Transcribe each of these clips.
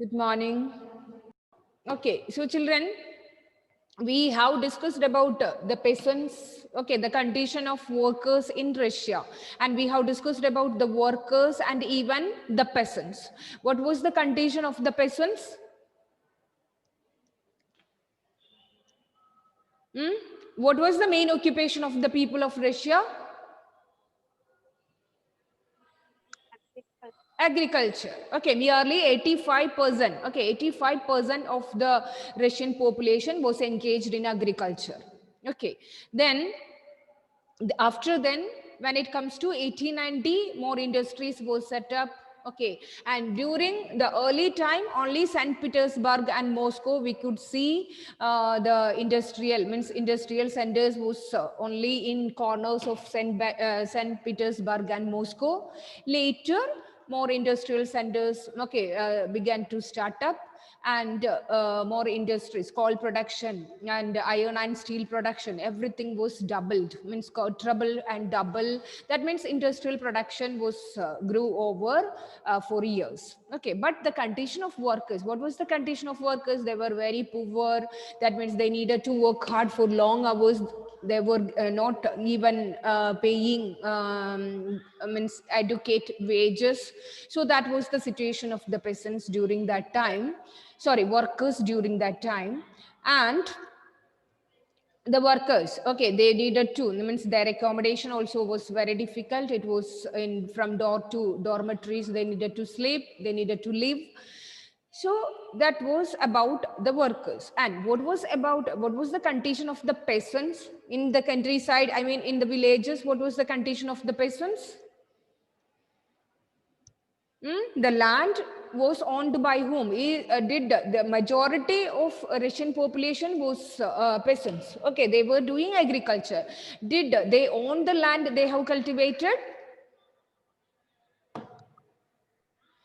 Good morning. Okay, so children, we have discussed about the peasants, okay, the condition of workers in Russia, and we have discussed about the workers and even the peasants. What was the condition of the peasants? What was the main occupation of the people of Russia? Agriculture. Okay, nearly 85%. Okay, 85% of the Russian population was engaged in agriculture. Okay, then after then, when it comes to 1890, more industries were set up. Okay, and during the early time, only St. Petersburg and Moscow we could see the industrial centers was only in corners of St. Petersburg and Moscow. Later, more industrial centers began to start up, and more industries, coal production and iron and steel production, everything was doubled, means trouble and double. That means industrial production was grew over 4 years. Okay, but the condition of workers, what was the condition of workers? They were very poor. That means they needed to work hard for long hours. They were not even paying means adequate wages. So that was the situation of the peasants during that time, sorry, workers during that time. And the workers, okay, they needed to, means their accommodation also was very difficult. It was in from door to dormitories. They needed to sleep, they needed to live. So that was about the workers. And what was the condition of the peasants in the countryside, I mean in the villages? What was the condition of the peasants? The land was owned by whom? Did the majority of Russian population was peasants? Okay, they were doing agriculture. Did they own the land they have cultivated?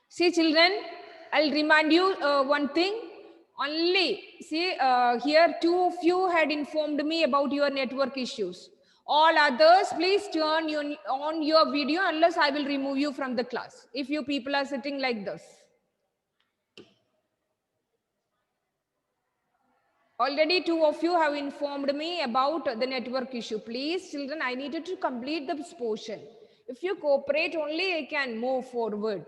See, children, I'll remind you one thing. Only see here, two of you had informed me about your network issues. All others, please turn on your video, unless I will remove you from the class if you people are sitting like this. Already two of you have informed me about the network issue. Please, children, I needed to complete this portion. If you cooperate only, I can move forward.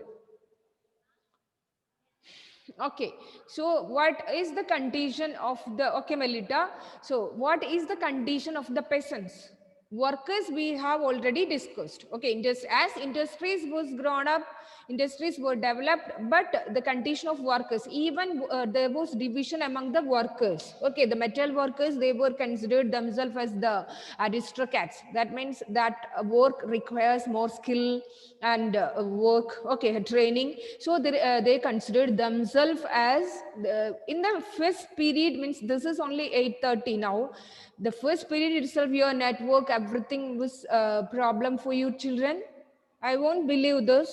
Okay, so what is the condition of the, okay, Melita, so what is the condition of the peasants? Workers we have already discussed. Okay, just as industries was grown up, industries were developed, but the condition of workers, even there was division among the workers. Okay, the metal workers, they were considered themselves as the aristocrats. That means that work requires more skill and work, okay, training. So they considered themselves as in the first period, means this is only 8:30 now. The first period itself, your network, everything was a problem for you children. I won't believe this.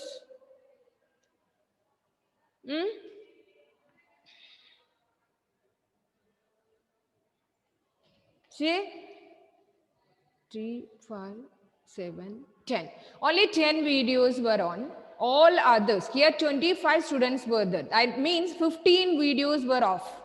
See, 3, 5, 7, 10. Only 10 videos were on. All others, here 25 students were there. That means 15 videos were off.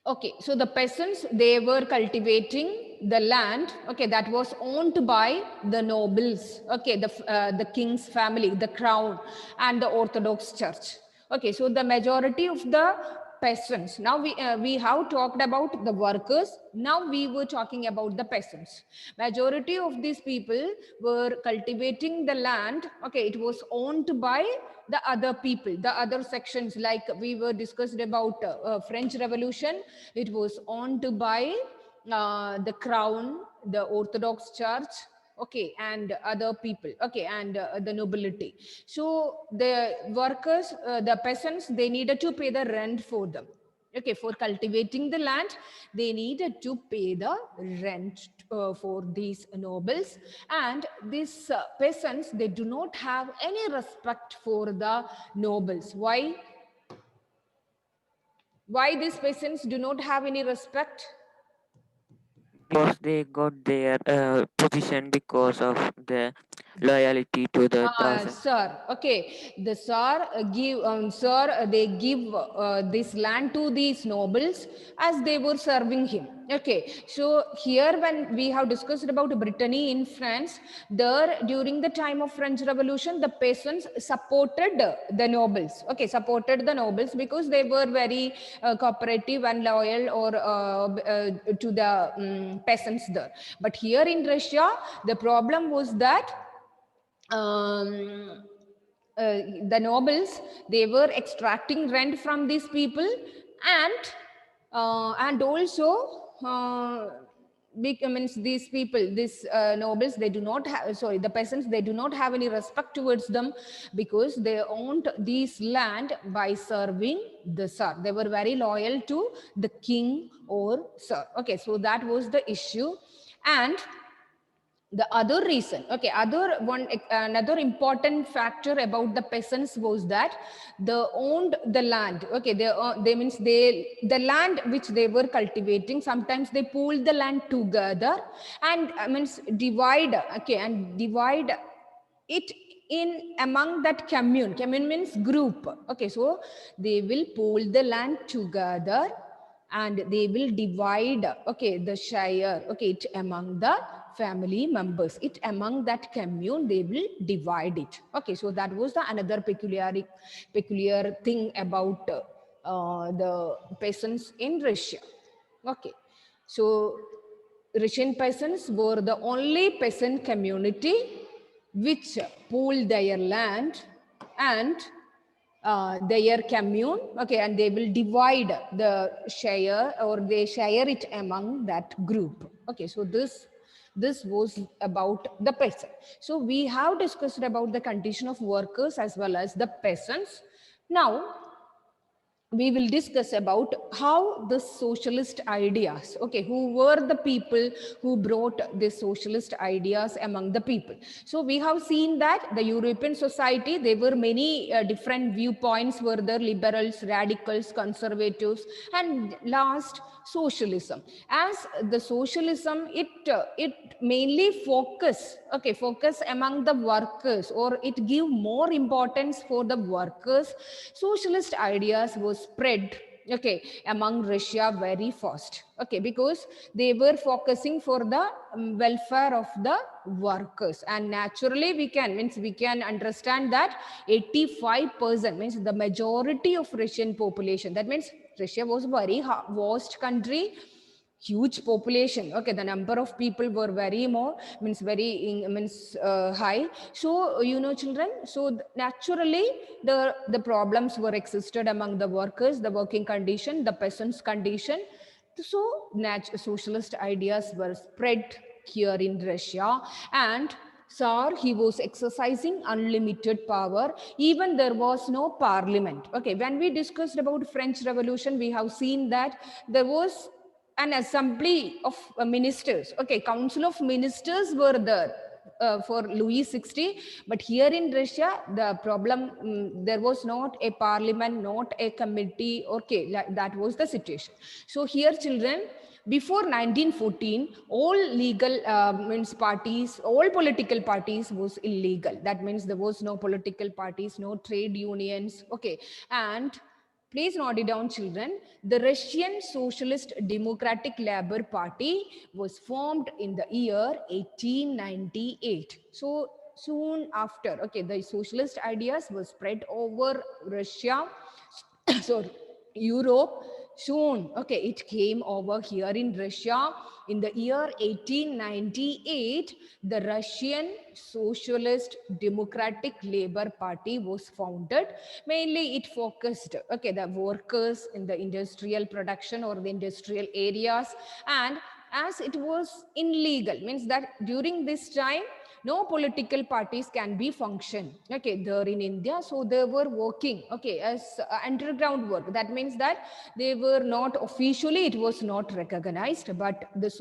Okay, so the peasants, they were cultivating the land, okay, that was owned by the nobles, okay, the king's family, the crown, and the Orthodox Church. Okay, so the majority of the peasants. Now we have talked about the workers. Now we were talking about the peasants. Majority of these people were cultivating the land. Okay, it was owned by the other people, the other sections, like we were discussed about French Revolution. It was owned by the crown, the Orthodox Church, okay, and other people, okay, and the nobility. So the workers, the peasants, they needed to pay the rent for them. Okay, for cultivating the land, they needed to pay the rent for these nobles. And these peasants, they do not have any respect for the nobles. Why? Why these peasants do not have any respect? Because they got their position because of the loyalty to the Tsar. Sir, okay. The Tsar they give this land to these nobles as they were serving him. Okay, so here when we have discussed about Brittany in France, there during the time of French Revolution, the peasants supported the nobles. Okay, supported the nobles because they were very cooperative and loyal or to the peasants there. But here in Russia, the problem was that um, the nobles, they were extracting rent from these people, and also means these people, these nobles, they do not have, sorry, the peasants, they do not have any respect towards them because they owned this land by serving the Tsar. They were very loyal to the king or Tsar. Okay, so that was the issue. And the other reason, okay, another important factor about the peasants was that they owned the land. Okay, they means the land which they were cultivating, sometimes they pooled the land together and means divide, okay, and divide it in among that commune means group. Okay, so they will pool the land together and they will divide, okay, the share, okay, it among the family members, it among that commune they will divide it. Okay, so that was the another peculiar thing about the peasants in Russia. Okay, so Russian peasants were the only peasant community which pooled their land and their commune, okay, and they will divide the share or they share it among that group. Okay, so this was about the peasant. So we have discussed about the condition of workers as well as the peasants. Now we will discuss about how the socialist ideas, okay, who were the people who brought the socialist ideas among the people. So we have seen that the European society, there were many different viewpoints, were there liberals, radicals, conservatives, and last socialism. As the socialism, it mainly focus among the workers, or it give more importance for the workers. Socialist ideas were spread, okay, among Russia very fast, okay, because they were focusing for the welfare of the workers. And naturally we can understand that 85% means the majority of Russian population, that means Russia was a very vast country, huge population. Okay, the number of people were very more, means very high. So children, so naturally the problems were existed among the workers, the working condition, the peasants condition. So socialist ideas were spread here in Russia, and Tsar, he was exercising unlimited power. Even there was no parliament. Okay, when we discussed about French Revolution, we have seen that there was an assembly of ministers. Okay, council of ministers were there for Louis XVI. But here in Russia, the problem, there was not a parliament, not a committee. Okay, that was the situation. So here, children, before 1914, all legal means parties, all political parties was illegal. That means there was no political parties, no trade unions. Okay, and please note it down, children. The Russian Socialist Democratic Labour Party was formed in the year 1898. So soon after, okay, the socialist ideas were spread over Russia, so Europe. Soon, okay, it came over here in Russia. In the year 1898, the Russian Socialist Democratic Labour Party was founded. Mainly it focused, okay, the workers in the industrial production or the industrial areas. And as it was illegal, means that during this time, no political parties can be function, okay, there in India. So they were working, okay, as underground work. That means that they were not officially, it was not recognized, but the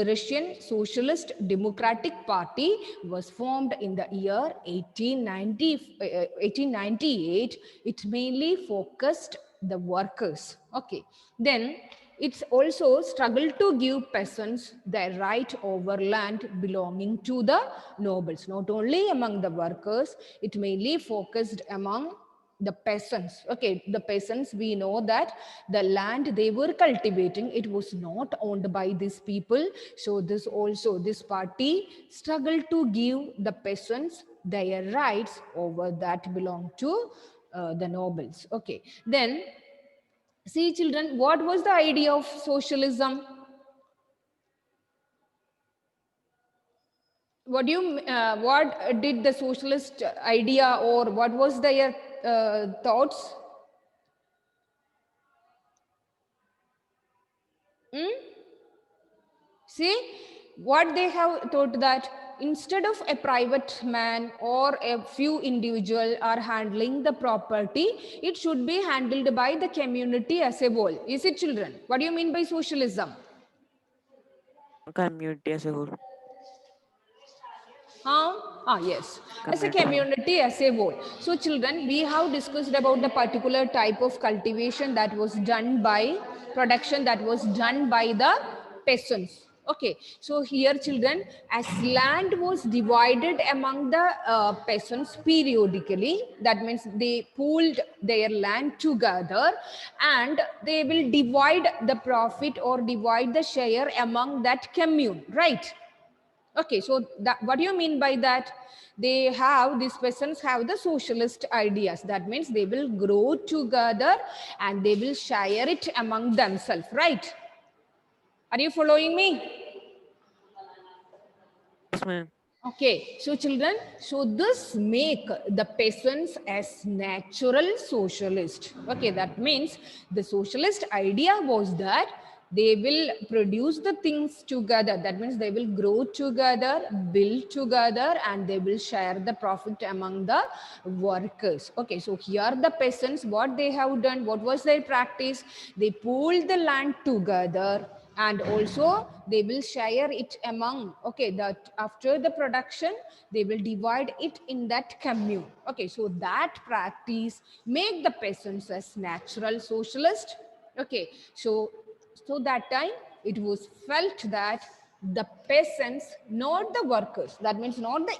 Russian Socialist Democratic Party was formed in the year 1898. It mainly focused the workers. Okay, then It's also struggled to give peasants their right over land belonging to the nobles. Not only among the workers, it mainly focused among the peasants. Okay, the peasants, we know that the land they were cultivating, it was not owned by these people. So this party struggled to give the peasants their rights over that belong to the nobles. Okay, then see, children, what was the idea of socialism? What did the socialist idea, or what was their thoughts? See, what they have thought that instead of a private man or a few individual are handling the property, it should be handled by the community as a whole. Is it, children? What do you mean by socialism? Community as a whole. Yes, as a Community. community, as a whole. So, children, we have discussed about the particular type of cultivation that was done by production that was done by the peasants. Okay, so here, children, as land was divided among the peasants periodically, that means they pooled their land together and they will divide the profit or divide the share among that commune, right? Okay, so that, what do you mean by that? These persons have the socialist ideas. That means they will grow together and they will share it among themselves, right? Are you following me? Yes, ma'am. Okay, so children, so this make the peasants as natural socialist. Okay, that means the socialist idea was that they will produce the things together. That means they will grow together, build together, and they will share the profit among the workers. Okay, so here the peasants, what they have done, what was their practice? They pooled the land together and also they will share it among, okay, that after the production they will divide it in that commune. Okay, so that practice make the peasants as natural socialist. Okay, so that time it was felt that the peasants, not the workers, that means not the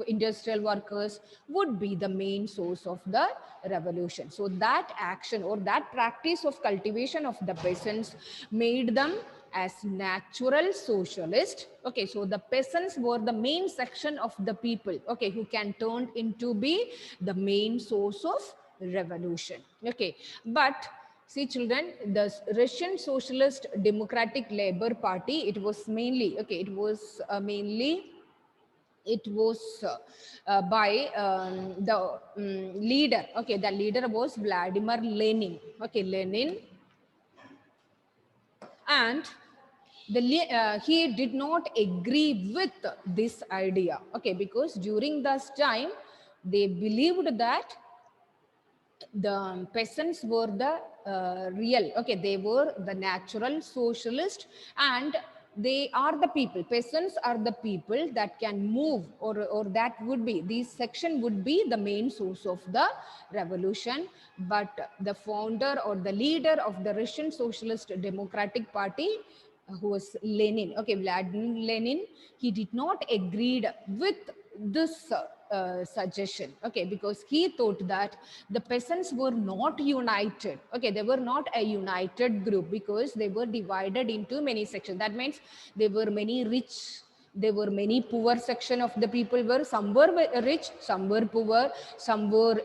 industrial workers, would be the main source of the revolution. So that action or that practice of cultivation of the peasants made them as natural socialist. Okay, so the peasants were the main section of the people, okay, who can turn into be the main source of revolution. Okay, but see, children, the Russian Socialist Democratic Labor Party, it was mainly, okay, it was by the leader. Okay, the leader was Vladimir Lenin. Okay, Lenin, and he did not agree with this idea. Okay, because during this time they believed that the peasants were the real, okay, they were the natural socialist, and they are the people, peasants are the people that can move, or that would be, this section would be the main source of the revolution. But the founder or the leader of the Russian Socialist Democratic Party, who was Lenin, okay, Vladimir Lenin, he did not agreed with this suggestion, okay, because he thought that the peasants were not united, okay, they were not a united group because they were divided into many sections. That means there were many rich, there were many poor section of the people, were some were rich, some were poor, some were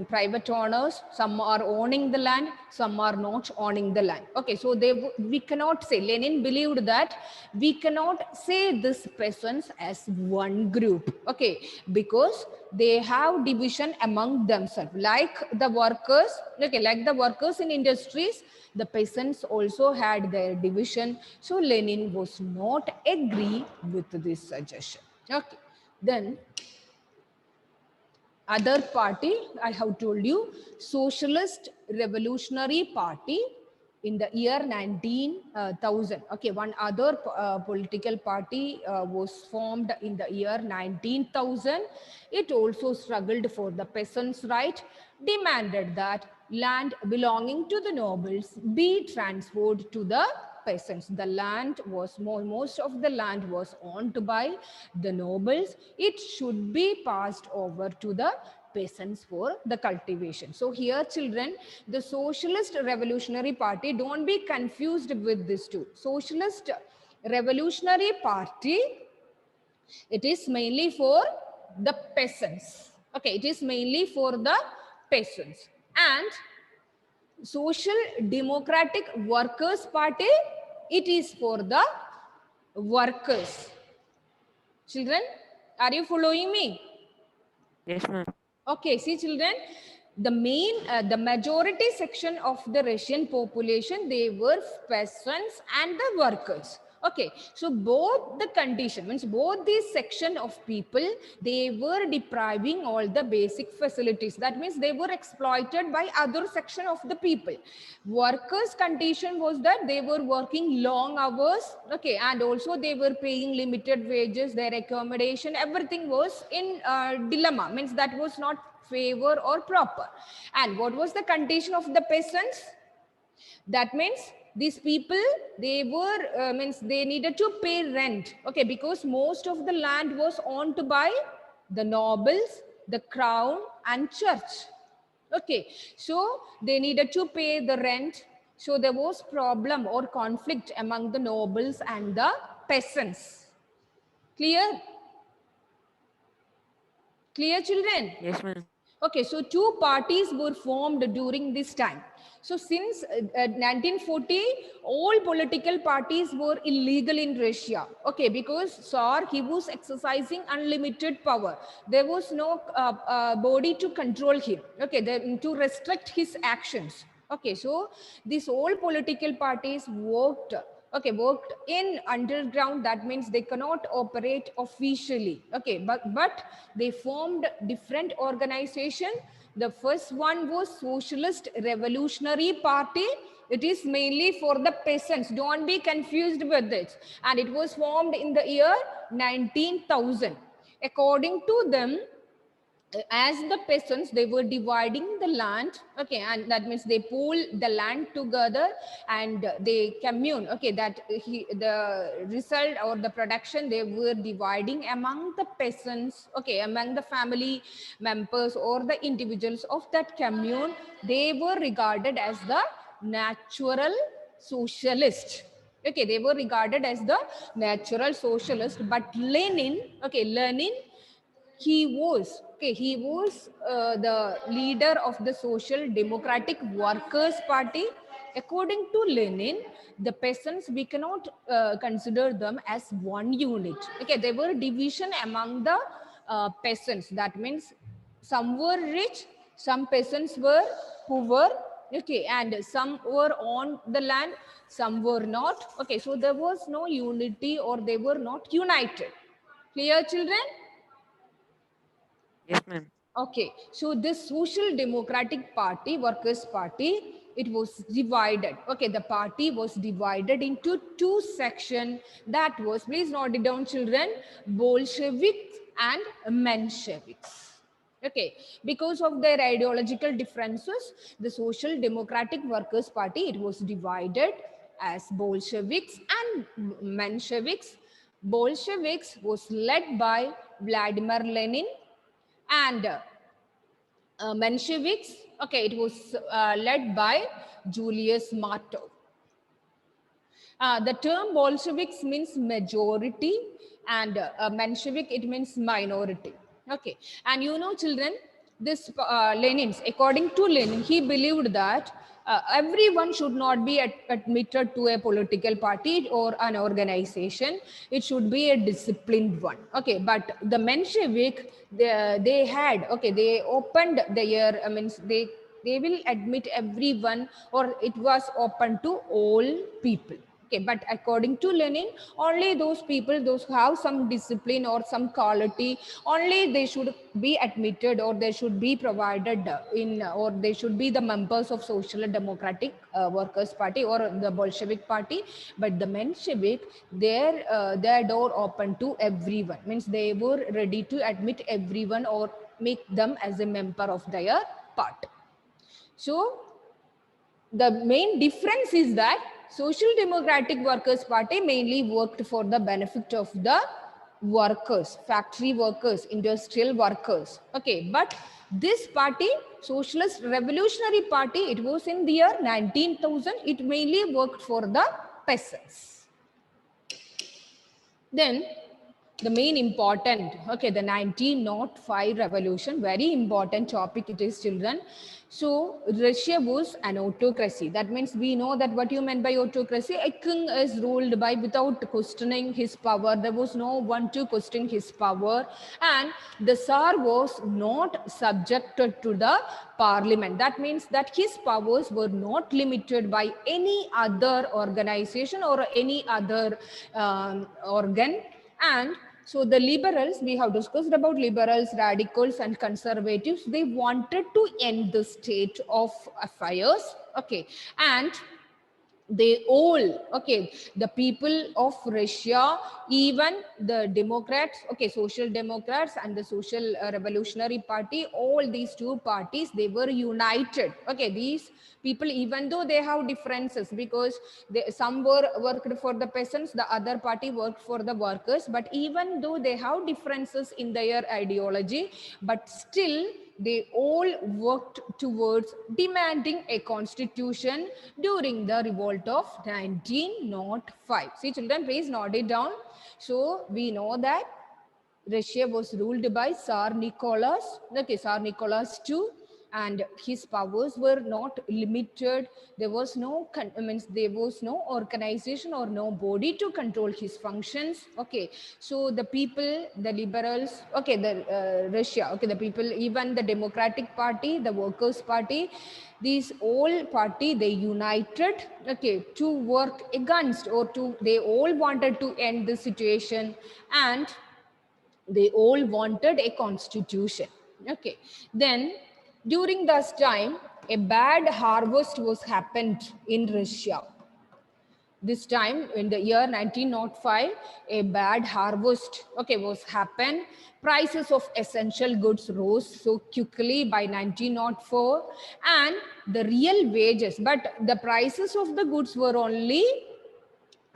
private owners, some are owning the land, some are not owning the land. Okay, so we cannot say, Lenin believed that we cannot say this peasants as one group, okay, because they have division among themselves, like the workers, okay, like the workers in industries, the peasants also had their division. So Lenin was not agree with this suggestion. Okay, then other party, I have told you, Socialist Revolutionary Party, in the year 19,000. Okay, one other political party was formed in the year 19,000. It also struggled for the peasants' right, demanded that land belonging to the nobles be transferred to the peasants. The land was most of the land was owned by the nobles. It should be passed over to the peasants for the cultivation. So here, children, the Socialist Revolutionary Party, don't be confused with this too. Socialist Revolutionary Party, it is mainly for the peasants. Okay, it is mainly for the peasants. And Social Democratic Workers Party, it is for the workers. Children, are you following me? Yes, ma'am. Okay, see children, the majority section of the Russian population, they were peasants and the workers. Okay, so both the condition means both these section of people, they were depriving all the basic facilities. That means they were exploited by other section of the people. Workers condition was that they were working long hours, okay, and also they were paying limited wages, their accommodation, everything was in dilemma, means that was not favor or proper. And what was the condition of the peasants? That means these people, they were means they needed to pay rent, okay, because most of the land was owned by the nobles, the crown and church. Okay, so they needed to pay the rent. So there was problem or conflict among the nobles and the peasants. Clear? Clear, children? Yes, ma'am. Okay, so two parties were formed during this time. So since 1940, all political parties were illegal in Russia. Okay, because Tsar, he was exercising unlimited power. There was no body to control him. Okay, to restrict his actions. Okay, so these all political parties worked, okay, worked in underground. That means they cannot operate officially. Okay, but they formed different organization. The first one was Socialist Revolutionary Party. It is mainly for the peasants, don't be confused with it, and it was formed in the year 19,000. According to them, as the peasants, they were dividing the land, okay, and that means they pool the land together and they commune, okay, that the result or the production, they were dividing among the peasants, okay, among the family members or the individuals of that commune. They were regarded as the natural socialist. Okay, they were regarded as the natural socialist. But Lenin, okay, Lenin, he was the leader of the Social Democratic Workers Party. According to Lenin, the peasants, we cannot consider them as one unit. Okay, there were division among the peasants. That means some were rich, some peasants were poor, okay, and some were on the land, some were not. Okay, so there was no unity, or they were not united. Clear, children? Yes, ma'am. Okay, so this Social Democratic Party, Workers' Party, it was divided. Okay, the party was divided into two sections. That was, please note it down, children, Bolsheviks and Mensheviks. Okay, because of their ideological differences, the Social Democratic Workers' Party, it was divided as Bolsheviks and Mensheviks. Bolsheviks was led by Vladimir Lenin, and Mensheviks, okay, it was led by Julius Martov. The term Bolsheviks means majority, and Menshevik, it means minority. Okay, and you know, children, this Lenin's, according to Lenin, he believed that everyone should not be admitted to a political party or an organization. It should be a disciplined one. Okay, but the Menshevik, they had, okay, they opened their, I mean, they will admit everyone, or it was open to all people. Okay, but according to Lenin, only those people, those who have some discipline or some quality, only they should be admitted, or they should be provided in, or they should be the members of Social Democratic Workers Party or the Bolshevik Party. But the Menshevik, their door open to everyone, means they were ready to admit everyone or make them as a member of their party. So the main difference is that Social Democratic Workers' Party mainly worked for the benefit of the workers, factory workers, industrial workers. Okay, but this party, Socialist Revolutionary Party, it was in the year 19,000. It mainly worked for the peasants. Then the main important, okay, the 1905 revolution, very important topic it is, children. So Russia was an autocracy. That means we know that what you meant by autocracy, a king is ruled by without questioning his power. There was no one to question his power, and the Tsar was not subjected to the parliament. That means that his powers were not limited by any other organization or any other organ. And so the liberals, we have discussed about liberals, radicals, and conservatives. They wanted to end the state of affairs. Okay, and they all, okay, the people of Russia, even the Democrats, okay, Social Democrats and the Social Revolutionary Party, all these two parties, they were united. Okay, these people, even though they have differences, because some were worked for the peasants, the other party worked for the workers, but even though they have differences in their ideology, but still they all worked towards demanding a constitution during the revolt of 1905. See, children, please note it down. So we know that Russia was ruled by Tsar Nicholas, okay, Tsar Nicholas II, and his powers were not limited. There was no there was no organization or no body to control his functions. Okay, so the people, the liberals, okay, the Russia, okay, the people, even the Democratic Party, the Workers' Party, these all party, they united, okay, to work against, or to, they all wanted to end the situation, and they all wanted a constitution. Okay, then during this time, a bad harvest was happened in Russia. This time in the year 1905, a bad harvest, okay, was happened. Prices of essential goods rose so quickly by 1904, and the real wages, but the prices of the goods were only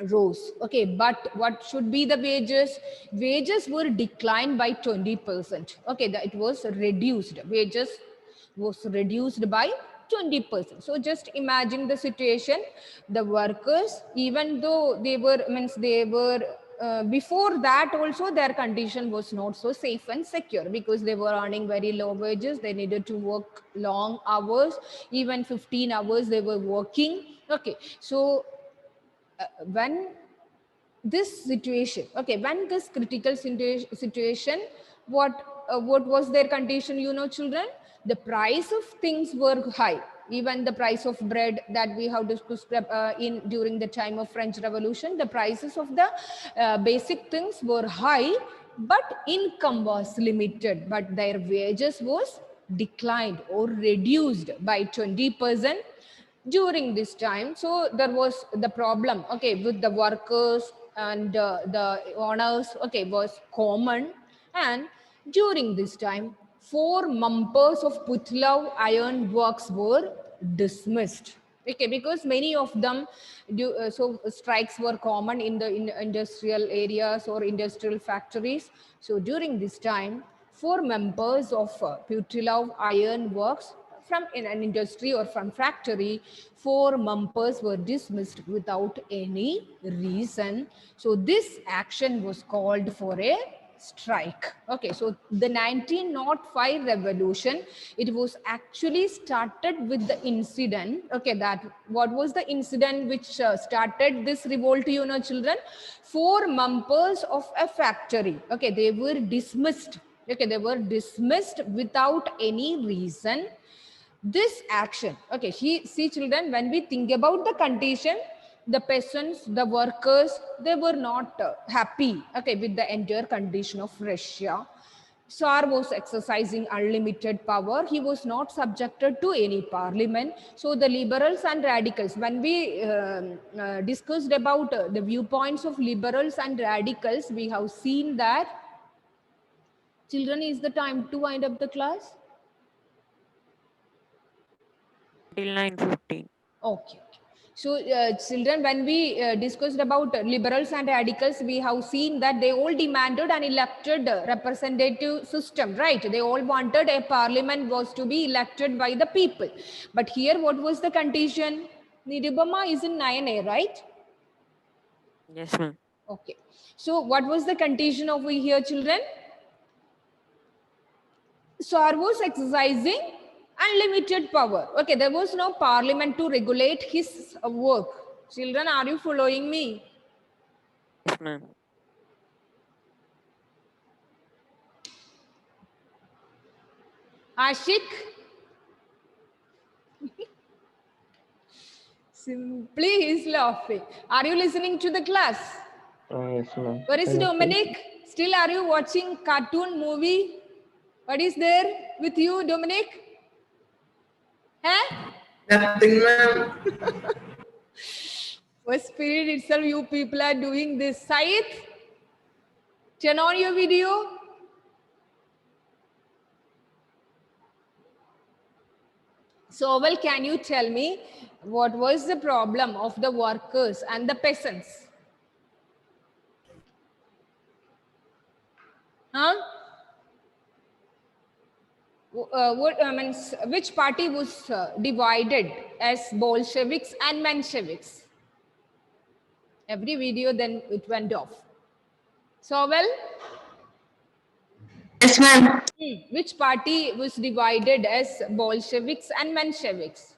rose. Okay, but what should be the wages? Wages were declined by 20%. Okay, it was reduced. Wages was reduced by 20%. So just imagine the situation. The workers, even though they were, before that also their condition was not so safe and secure, because they were earning very low wages. They needed to work long hours, even 15 hours they were working. Okay, so when this situation, okay, when this critical situation, what was their condition, you know, children? The price of things were high. Even the price of bread that we have discussed in during the time of French Revolution, the prices of the basic things were high, but income was limited, but their wages was declined or reduced by 20% during this time. So there was the problem, okay, with the workers and the owners, okay, was common. And during this time, 4 members of Putlav iron works were dismissed. Okay, because many of them so strikes were common in the industrial areas or industrial factories. So during this time, 4 members of Putlav iron works from in an industry or from factory, 4 members were dismissed without any reason. So this action was called for a strike. Okay, so the 1905 revolution, it was actually started with the incident. Okay, that what was the incident which started this revolt, you know, children? 4 members of a factory, okay, they were dismissed. Okay, they were dismissed without any reason. This action, okay, see children, when we think about the condition, the peasants, the workers, they were not happy, okay, with the entire condition of Russia. Tsar was exercising unlimited power. He was not subjected to any parliament. So the liberals and radicals, when we discussed about the viewpoints of liberals and radicals, we have seen that, children, is the time to wind up the class? till 9:15. Okay. So, children, when we discussed about liberals and radicals, we have seen that they all demanded an elected representative system, right? They all wanted a parliament was to be elected by the people. But here, what was the condition? Nirubama is in 9A, right? Yes, ma'am. Okay. So, what was the condition over here, children? Tsar was exercising unlimited power. Okay, there was no parliament to regulate his work. Children, are you following me? Yes, ma'am. Ashik, simply he's laughing. Are you listening to the class? Yes, ma'am. Where is Dominic? Still, are you watching cartoon movie? What is there with you, Dominic? Huh? Nothing, ma'am. For spirit itself, you people are doing this. Said, turn on your video. So, well, can you tell me what was the problem of the workers and the peasants? Huh? Which party was divided as Bolsheviks and Mensheviks? Every video, then it went off. So, well, Yes, ma'am. which party was divided as Bolsheviks and Mensheviks?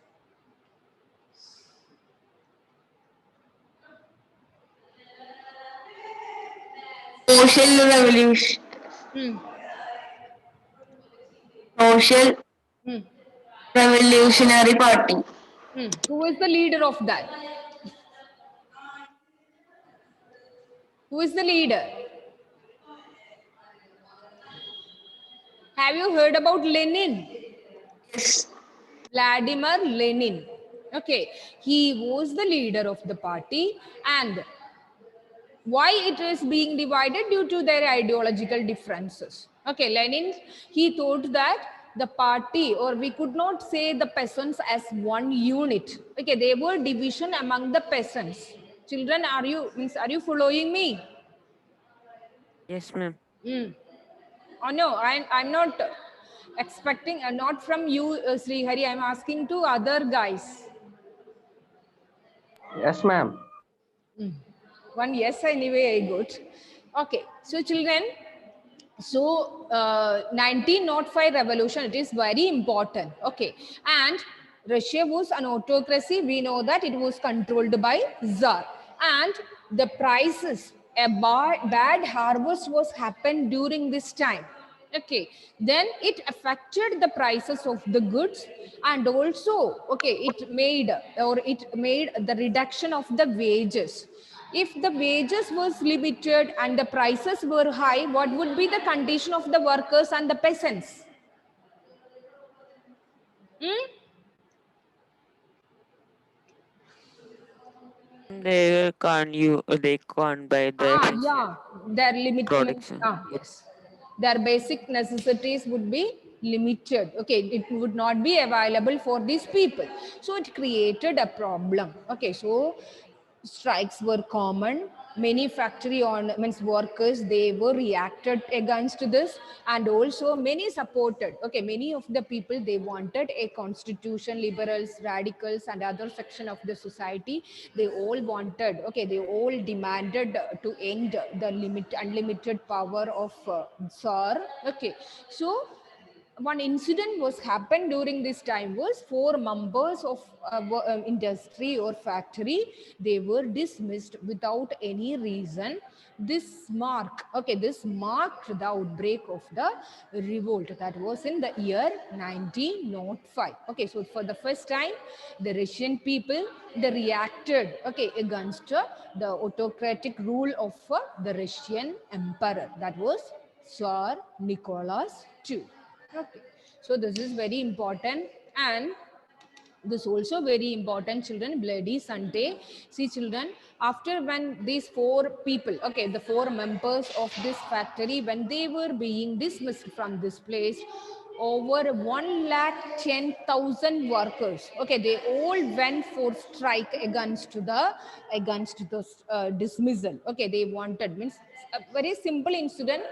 Social revolution. Hmm. Social Hmm. Revolutionary Party. Who was the leader of that? Who is the leader? Have you heard about Lenin? Yes. Vladimir Lenin. Okay, he was the leader of the party, and why it is being divided due to their ideological differences. Okay, Lenin, he thought that the party, or we could not say the peasants as one unit. Okay, they were division among the peasants. Children, are you following me? Yes, ma'am. Oh no, I'm not expecting, not from you, Sri Hari. I'm asking to other guys. Yes, ma'am. One yes, anyway, I got. Okay, so children, so 1905 revolution, it is very important. Okay, and Russia was an autocracy. We know that it was controlled by Tsar, and the prices, a bad harvest was happened during this time. Okay, then it affected the prices of the goods, and also, okay, it made the reduction of the wages. If the wages was limited and the prices were high, what would be the condition of the workers and the peasants? They can't buy the essential Yeah, their limit, production. yes, their basic necessities would be limited. Okay, it would not be available for these people. So it created a problem. Okay, so strikes were common. Many factory on means workers, they were reacted against this, and also many supported. Okay, many of the people, they wanted a constitution. Liberals, radicals, and other section of the society, they all wanted. Okay, they all demanded to end the unlimited power of Tsar. Okay, so one incident was happened during this time was four members of industry or factory, they were dismissed without any reason. This marked the outbreak of the revolt. That was in the year 1905. Okay, so for the first time the Russian people, they reacted, okay, against the autocratic rule of the Russian emperor, that was Tsar Nicholas II. Okay, so this is very important, and this also very important, children, Bloody Sunday. See, children, after when these four people, okay, the four members of this factory, when they were being dismissed from this place, over 110,000 workers. Okay, they all went for strike against the dismissal. Okay, they wanted, means a very simple incident.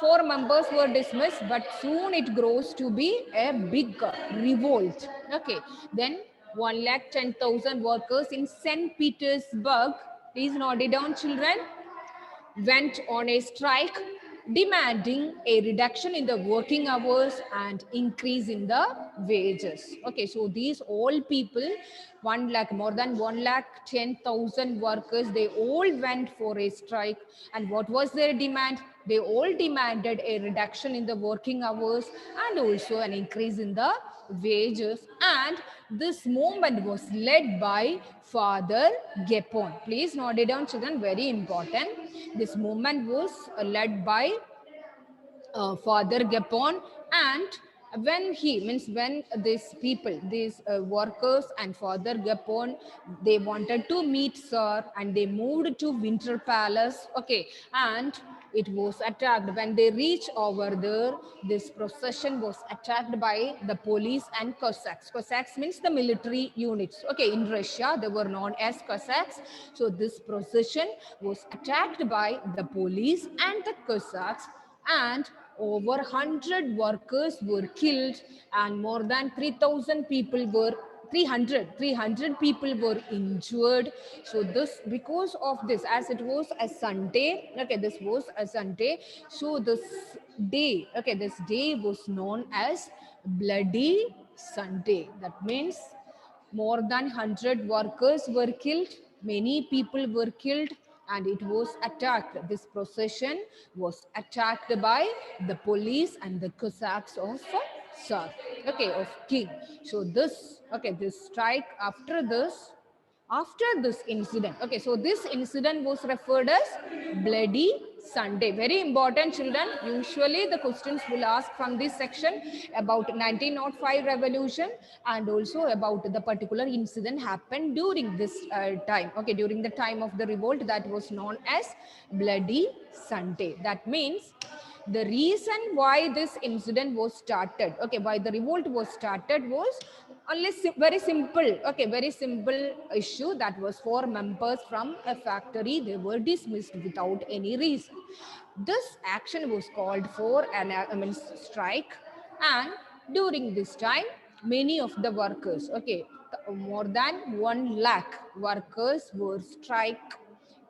4 members were dismissed, but soon it grows to be a big revolt. Okay, then 110,000 workers in St. Petersburg, please note it down, children, went on a strike demanding a reduction in the working hours and increase in the wages. Okay, so these all people, 1 lakh, more than 1 lakh 10,000 workers, they all went for a strike. And what was their demand? They all demanded a reduction in the working hours and also an increase in the wages. And this movement was led by Father Gepon. Please note it down, children, very important. This movement was led by Father Gapon. And when these people, these workers and Father Gapon, they wanted to meet Sir, and they moved to Winter Palace. Okay, and it was attacked. When they reached over there, this procession was attacked by the police and Cossacks. Cossacks means the military units. Okay, in Russia they were known as Cossacks. So this procession was attacked by the police and the Cossacks, and over 100 workers were killed, and more than 3,000 people were 300 people were injured. So this, because of this, as it was a Sunday, okay, this was a Sunday, so this day, okay, this day was known as Bloody Sunday. That means more than 100 workers were killed, many people were killed, and it was attacked. This procession was attacked by the police and the Cossacks of Tsar, okay, of king. So this, okay, this strike, after this incident, okay, so this incident was referred as Bloody Sunday. Very important, children. Usually the questions will ask from this section about 1905 revolution, and also about the particular incident happened during this time, okay, during the time of the revolt, that was known as Bloody Sunday. That means the reason why this incident was started, okay, why the revolt was started, was only very simple, okay, very simple issue. That was 4 members from a factory, they were dismissed without any reason. This action was called for an strike, and during this time many of the workers, okay, more than 1 lakh workers were strike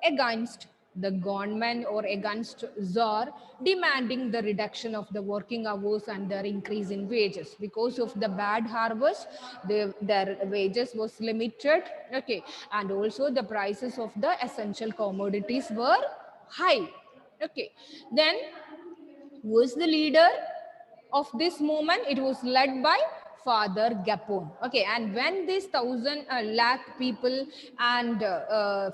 against the government or against Tsar, demanding the reduction of the working hours and their increase in wages. Because of the bad harvest, their wages was limited, okay, and also the prices of the essential commodities were high. Okay, then who is the leader of this movement? It was led by Father Gapon. Okay, and when these 1,000 lakh people and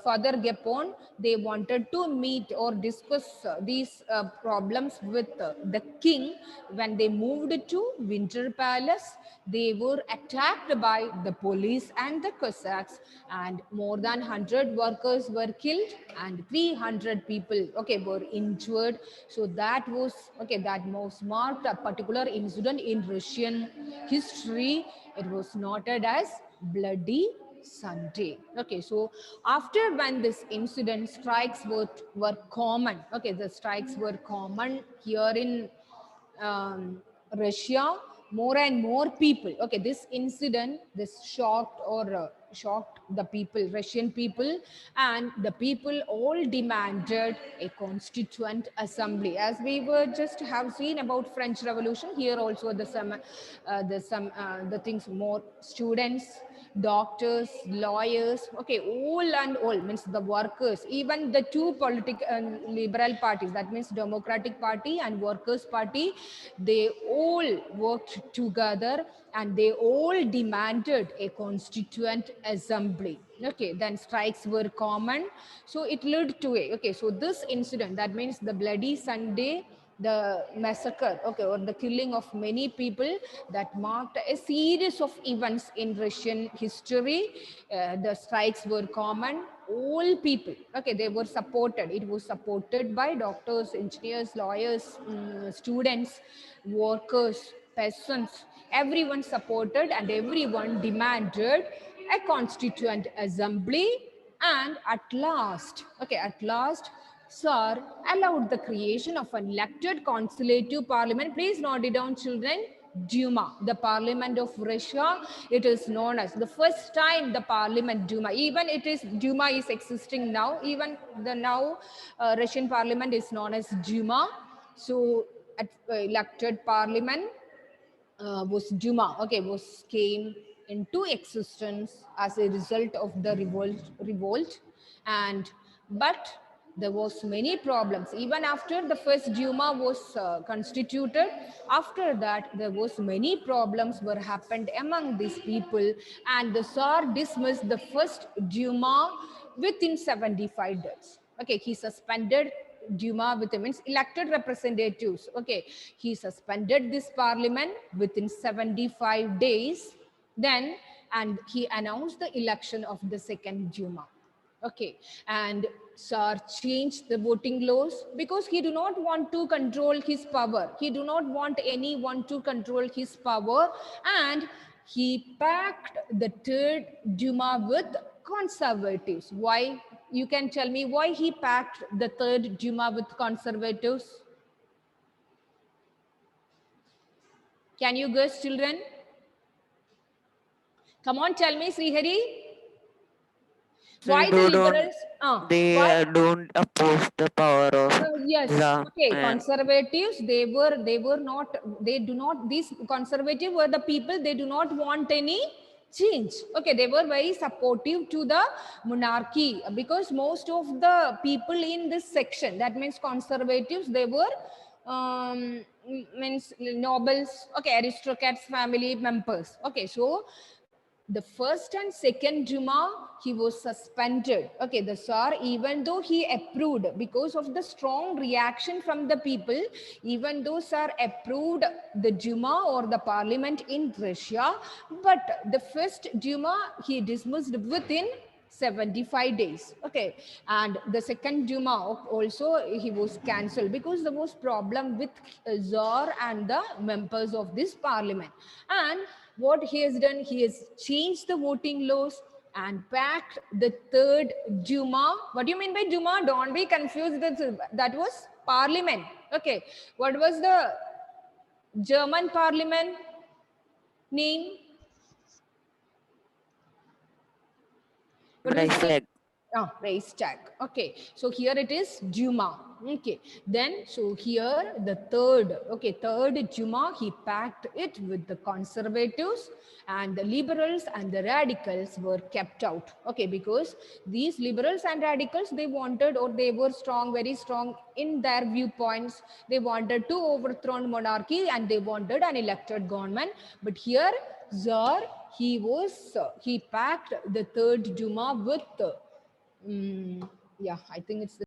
Father Gapon, they wanted to meet or discuss these problems with the king, when they moved to Winter Palace, they were attacked by the police and the Cossacks, and more than 100 workers were killed and 300 people, okay, were injured. So that was, okay, that was marked a particular incident in Russian history. It was noted as Bloody Sunday. Okay, so after when this incident, strikes were common. Okay, the strikes were common here in Russia. More and more people, okay, this incident, this shocked the people, Russian people, and the people all demanded a constituent assembly. As we were just have seen about French Revolution, here also the things, more students, doctors, lawyers, okay, all and all, means the workers, even the two political liberal parties, that means Democratic Party and Workers Party, they all worked together and they all demanded a constituent assembly. Okay, then strikes were common, so it led to a, okay, so this incident, that means the Bloody Sunday, the massacre, okay, or the killing of many people, that marked a series of events in Russian history. The strikes were common, all people, okay, they were supported. It was supported by doctors, engineers, lawyers, students, workers, peasants, everyone supported and everyone demanded a constituent assembly. And at last, Tsar allowed the creation of an elected consultative parliament. Please note it down, children. Duma, the parliament of Russia, it is known as the first time the parliament Duma. Even it is Duma is existing now. Even the now Russian parliament is known as Duma. So, elected parliament was Duma, okay, was came into existence as a result of the revolt, and but there was many problems. Even after the first Duma was constituted, after that there was many problems were happened among these people, and the Tsar dismissed the first Duma within 75 days. Okay, he suspended Duma with him, means elected representatives. Okay, he suspended this parliament within 75 days. Then, and he announced the election of the second Duma. Okay, and Tsar changed the voting laws because he do not want to control his power. He do not want anyone to control his power, and he packed the third Duma with conservatives. Why? You can tell me why he packed the third Duma with conservatives? Can you guess, children? Come on, tell me, Srihari. So Why the liberals? Why? they don't oppose the power of Yes. Islam Okay. and Conservatives. They were not. They do not. These conservative were the people. They do not want any change. Okay. They were very supportive to the monarchy because most of the people in this section, that means conservatives, they were means nobles. Okay, aristocrats, family members. Okay, so the first and second Juma, he was suspended. Okay, the Tsar, even though he approved, because of the strong reaction from the people, even though Tsar approved the Juma or the parliament in Russia, but the first Juma he dismissed within 75 days. Okay, and the second Duma also he was cancelled because there was problem with Tsar and the members of this parliament. And what he has done, he has changed the voting laws and packed the third Duma. What do you mean by Duma? Don't be confused. That was parliament. Okay, what was the German parliament name? What was the Reichstag. race tag? Okay, so here it is Duma. Okay, then so here the third, okay, third Duma, he packed it with the conservatives, and the liberals and the radicals were kept out. Okay, because these liberals and radicals, they wanted, or they were strong, very strong in their viewpoints. They wanted to overthrow monarchy and they wanted an elected government. But here Tsar, he packed the third Duma with yeah, I think it's the